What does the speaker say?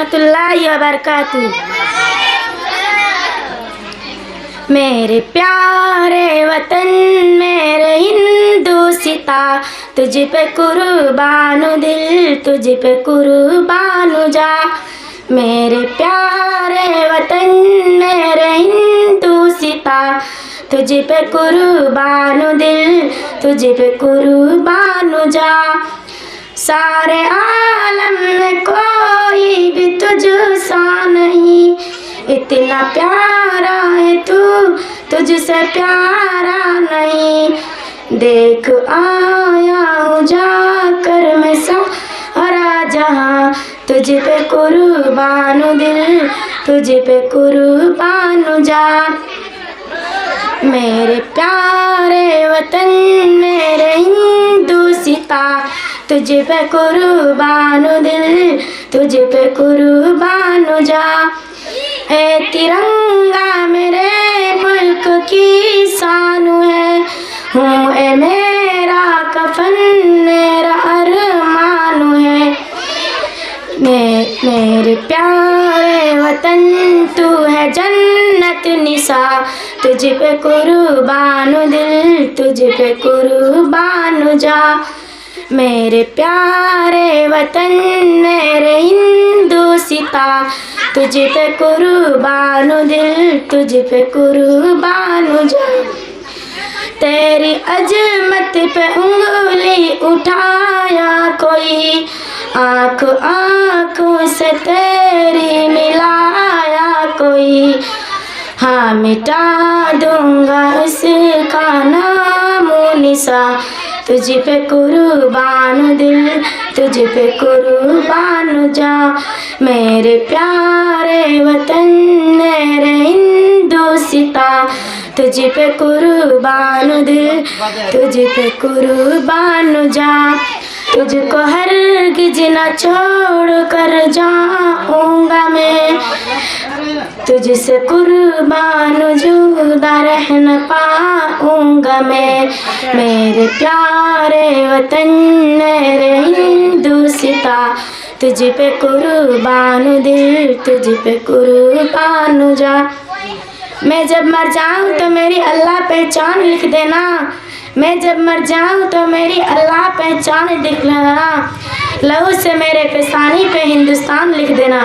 रहमतुल्लाहि व बरकातुहू। मेरे प्यारे वतन मेरे हिंदुस्ता, तुझ पे कुर्बानो दिल तुझ पे कुर्बानो जा। मेरे प्यारे वतन मेरे हिंदुस्ता, तुझ पे कुर्बानो दिल तुझ पे कुर्बानो जा। सारे आलम में कोई भी तुझसा नहीं, इतना प्यारा है तू तुझसे प्यारा नहीं। देख आया हूँ जाकर मैं सारा जहाँ, तुझ पे कुर्बानो दिल तुझ पे कुर्बानो जा। मेरे प्यारे वतन मेरे हिंदुस्ता, तुझ पे कुर्बानो दिल तुझ पे कुर्बानो जा। ए तिरंगा मेरे मुल्क की शान है, हूँ ए मेरा कफन मेरा अरमान है। मेरे प्यारे वतन तू है जन्नत निसा, तुझ पे कुर्बानो दिल तुझ पे कुर्बानो जा। मेरे प्यारे वतन मेरे हिंदुस्ता, तुझ पे कुर्बानो दिल तुझ पे कुर्बानो जा। तेरी अजमत पे उंगली उठाया कोई, आँख आँखों से तेरी मिलाया कोई, हाँ मिटा दूंगा उसका नामो निशा। तुझ पे कुर्बानो दिल तुझ पे कुर्बानो जा। मेरे प्यारे वतन मेरे हिंदुस्ता, तुझ पे कुर्बानो दिल तुझ पे कुर्बानो जा। तुझको हरगिज़ न छोड़ कर जाऊंगा मैं, तुझसे कुर्बानो जुदा रह न पाऊंगा मैं। मेरे प्यारे वतन मेरे हिंदुस्ता, तुझ पे कुर्बानो दिल तुझ पे कुर्बानो जा। मैं जब मर जाऊं तो मेरी अल्लाह पहचान लिख देना, मैं जब मर जाऊं तो मेरी अल्लाह पहचान लिख लेना। लहू से मेरे पेशानी पे हिंदुस्तान लिख देना।